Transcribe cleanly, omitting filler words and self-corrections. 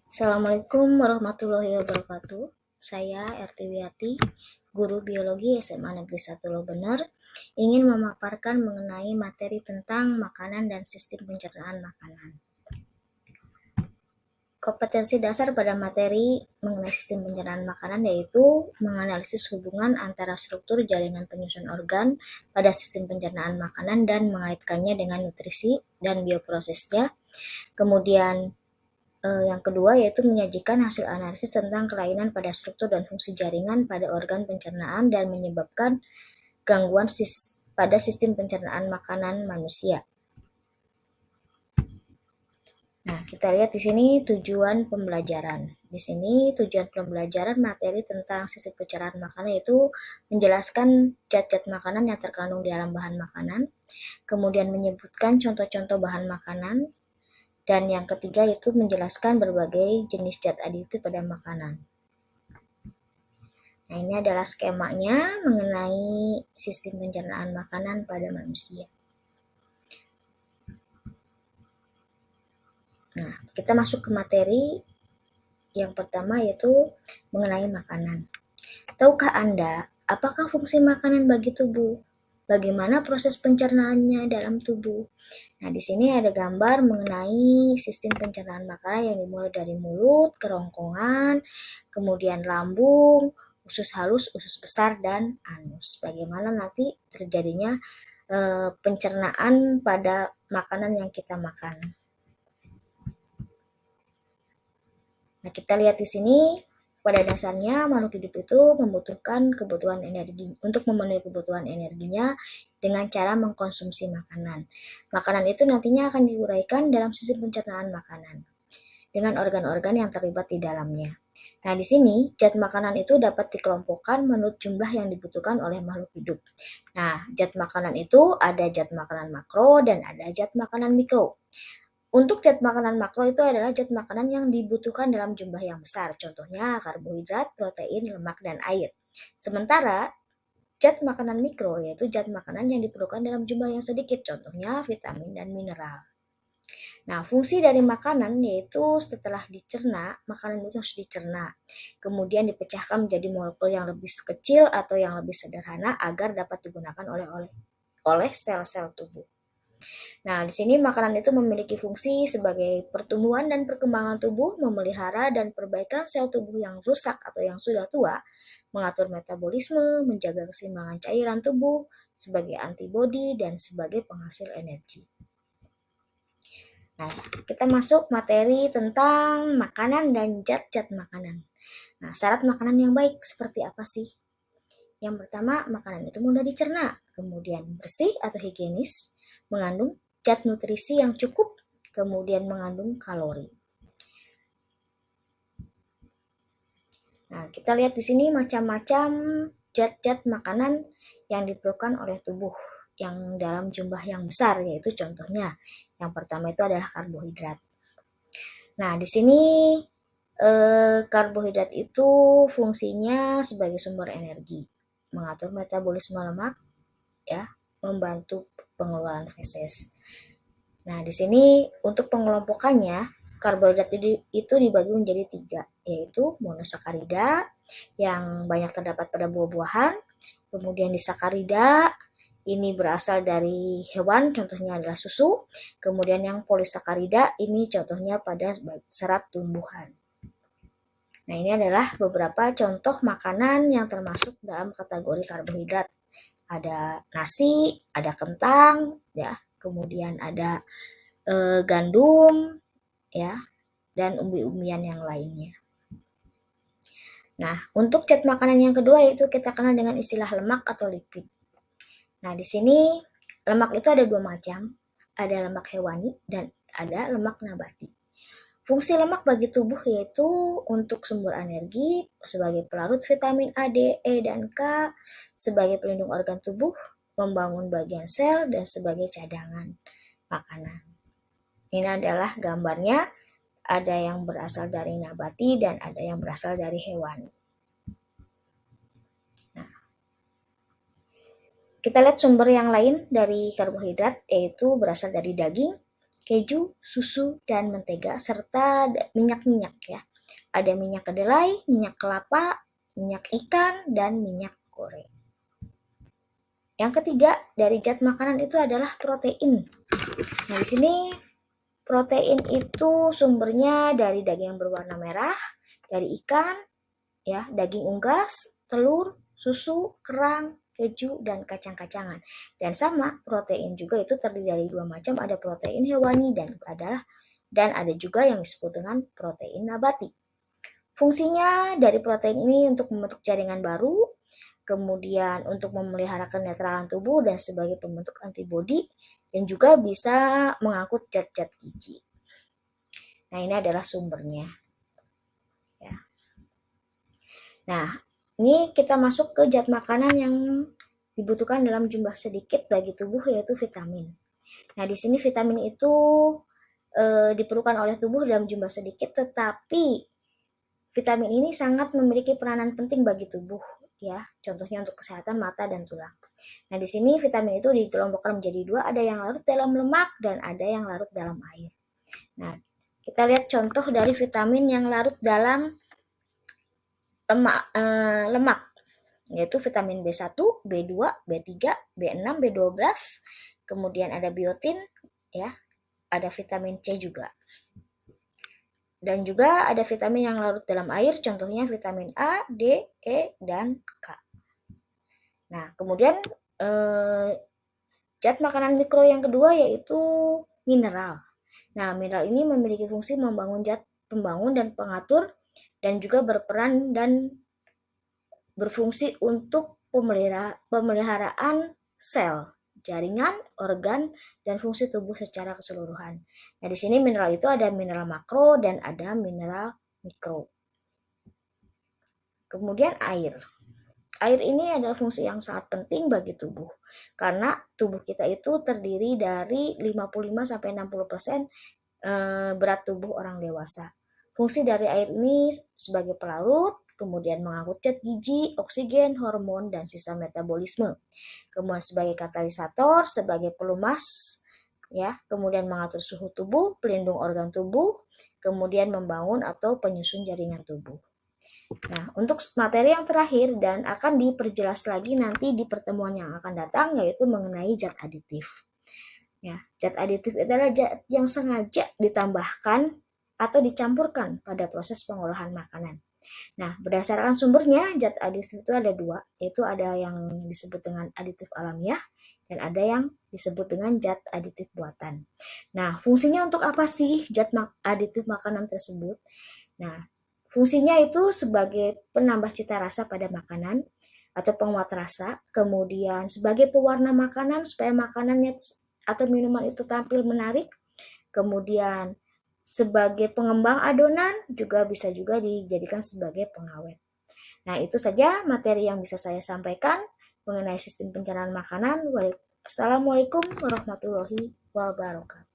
Assalamualaikum warahmatullahi wabarakatuh. Saya Ertiwiati, guru biologi SMA Negeri 1 Lobener, ingin memaparkan mengenai materi tentang makanan dan sistem pencernaan makanan. Kompetensi dasar pada materi mengenai sistem pencernaan makanan yaitu menganalisis hubungan antara struktur jaringan penyusun organ pada sistem pencernaan makanan dan mengaitkannya dengan nutrisi dan bioprosesnya. Kemudian yang kedua yaitu menyajikan hasil analisis tentang kelainan pada struktur dan fungsi jaringan pada organ pencernaan dan menyebabkan gangguan pada sistem pencernaan makanan manusia. Nah, kita lihat di sini tujuan pembelajaran. Di sini tujuan pembelajaran materi tentang sistem pencernaan makanan itu menjelaskan zat-zat makanan yang terkandung di dalam bahan makanan, kemudian menyebutkan contoh-contoh bahan makanan, dan yang ketiga itu menjelaskan berbagai jenis zat aditif pada makanan. Nah, ini adalah skemanya mengenai sistem pencernaan makanan pada manusia. Nah, kita masuk ke materi yang pertama yaitu mengenai makanan. Tahukah Anda apakah fungsi makanan bagi tubuh? Bagaimana proses pencernaannya dalam tubuh? Nah, di sini ada gambar mengenai sistem pencernaan makanan yang dimulai dari mulut, kerongkongan, kemudian lambung, usus halus, usus besar, dan anus. Bagaimana nanti terjadinya pencernaan pada makanan yang kita makan. Nah, kita lihat di sini pada dasarnya makhluk hidup itu membutuhkan kebutuhan energi untuk memenuhi kebutuhan energinya dengan cara mengkonsumsi makanan. Makanan itu nantinya akan diuraikan dalam sistem pencernaan makanan dengan organ-organ yang terlibat di dalamnya. Nah, di sini zat makanan itu dapat dikelompokkan menurut jumlah yang dibutuhkan oleh makhluk hidup. Nah, zat makanan itu ada zat makanan makro dan ada zat makanan mikro. Untuk zat makanan makro itu adalah zat makanan yang dibutuhkan dalam jumlah yang besar, contohnya karbohidrat, protein, lemak, dan air. Sementara zat makanan mikro yaitu zat makanan yang diperlukan dalam jumlah yang sedikit, contohnya vitamin dan mineral. Nah, fungsi dari makanan yaitu setelah dicerna, makanan itu harus dicerna. Kemudian dipecahkan menjadi molekul yang lebih kecil atau yang lebih sederhana agar dapat digunakan oleh sel-sel tubuh. Nah, di sini makanan itu memiliki fungsi sebagai pertumbuhan dan perkembangan tubuh, memelihara dan perbaikan sel tubuh yang rusak atau yang sudah tua, mengatur metabolisme, menjaga keseimbangan cairan tubuh, sebagai antibodi, dan sebagai penghasil energi. Nah, kita masuk materi tentang makanan dan zat-zat makanan. Nah, syarat makanan yang baik seperti apa sih? Yang pertama, makanan itu mudah dicerna, kemudian bersih atau higienis, mengandung zat nutrisi yang cukup, kemudian mengandung kalori. Nah, kita lihat di sini macam-macam zat-zat makanan yang diperlukan oleh tubuh yang dalam jumlah yang besar, yaitu contohnya yang pertama itu adalah karbohidrat. Nah, di sini karbohidrat itu fungsinya sebagai sumber energi, mengatur metabolisme lemak, ya, membantu pengeluaran feses. Nah, di sini untuk pengelompokannya, karbohidrat itu dibagi menjadi 3, yaitu monosakarida yang banyak terdapat pada buah-buahan, kemudian disakarida, ini berasal dari hewan, contohnya adalah susu, kemudian yang polisakarida, ini contohnya pada serat tumbuhan. Nah, ini adalah beberapa contoh makanan yang termasuk dalam kategori karbohidrat. Ada nasi, ada kentang, ya, kemudian ada gandum, ya, dan umbi-umbian yang lainnya. Nah, untuk zat makanan yang kedua yaitu kita kenal dengan istilah lemak atau lipid. Nah, di sini lemak itu ada 2 macam, ada lemak hewani dan ada lemak nabati. Fungsi lemak bagi tubuh yaitu untuk sumber energi, sebagai pelarut vitamin A, D, E, dan K, sebagai pelindung organ tubuh, membangun bagian sel, dan sebagai cadangan makanan. Ini adalah gambarnya, ada yang berasal dari nabati dan ada yang berasal dari hewan. Nah, kita lihat sumber yang lain dari karbohidrat, yaitu berasal dari daging, keju, susu, dan mentega, serta minyak-minyak ya. Ada minyak kedelai, minyak kelapa, minyak ikan, dan minyak goreng. Yang ketiga dari zat makanan itu adalah protein. Nah, di sini protein itu sumbernya dari daging yang berwarna merah, dari ikan, ya, daging unggas, telur, susu, kerang, keju, dan kacang-kacangan. Dan sama, protein juga itu terdiri dari dua macam, ada protein hewani dan ada juga yang disebut dengan protein nabati. Fungsinya dari protein ini untuk membentuk jaringan baru, kemudian untuk memelihara kenetralan tubuh dan sebagai pembentuk antibodi, dan juga bisa mengangkut zat-zat gizi. Nah, ini adalah sumbernya. Ya. Nah, ini kita masuk ke zat makanan yang dibutuhkan dalam jumlah sedikit bagi tubuh, yaitu vitamin. Nah, di sini vitamin itu diperlukan oleh tubuh dalam jumlah sedikit, tetapi vitamin ini sangat memiliki peranan penting bagi tubuh, ya. Contohnya untuk kesehatan mata dan tulang. Nah, di sini vitamin itu dikelompokkan menjadi dua, ada yang larut dalam lemak dan ada yang larut dalam air. Nah, kita lihat contoh dari vitamin yang larut dalam lemak, yaitu vitamin B1, B2, B3, B6, B12, kemudian ada biotin, ya, ada vitamin C juga. Dan juga ada vitamin yang larut dalam air, contohnya vitamin A, D, E, dan K. Nah, kemudian zat makanan mikro yang kedua yaitu mineral. Nah, mineral ini memiliki fungsi membangun zat pembangun dan pengatur, dan juga berperan dan berfungsi untuk pemeliharaan sel, jaringan, organ, dan fungsi tubuh secara keseluruhan. Nah, di sini mineral itu ada mineral makro dan ada mineral mikro. Kemudian air. Air ini adalah fungsi yang sangat penting bagi tubuh, karena tubuh kita itu terdiri dari 55-60% berat tubuh orang dewasa. Fungsi dari air ini sebagai pelarut, kemudian mengangkut zat gizi, oksigen, hormon, dan sisa metabolisme. Kemudian sebagai katalisator, sebagai pelumas, ya, kemudian mengatur suhu tubuh, pelindung organ tubuh, kemudian membangun atau penyusun jaringan tubuh. Nah, untuk materi yang terakhir dan akan diperjelas lagi nanti di pertemuan yang akan datang, yaitu mengenai zat aditif. Ya, zat aditif adalah zat yang sengaja ditambahkan atau dicampurkan pada proses pengolahan makanan. Nah, berdasarkan sumbernya, zat aditif itu ada dua, yaitu ada yang disebut dengan aditif alamiah dan ada yang disebut dengan zat aditif buatan. Nah, fungsinya untuk apa sih zat aditif makanan tersebut? Nah, fungsinya itu sebagai penambah cita rasa pada makanan atau penguat rasa, kemudian sebagai pewarna makanan supaya makanannya atau minuman itu tampil menarik, kemudian sebagai pengembang adonan, juga bisa juga dijadikan sebagai pengawet. Nah, itu saja materi yang bisa saya sampaikan mengenai sistem pencernaan makanan. Assalamualaikum warahmatullahi wabarakatuh.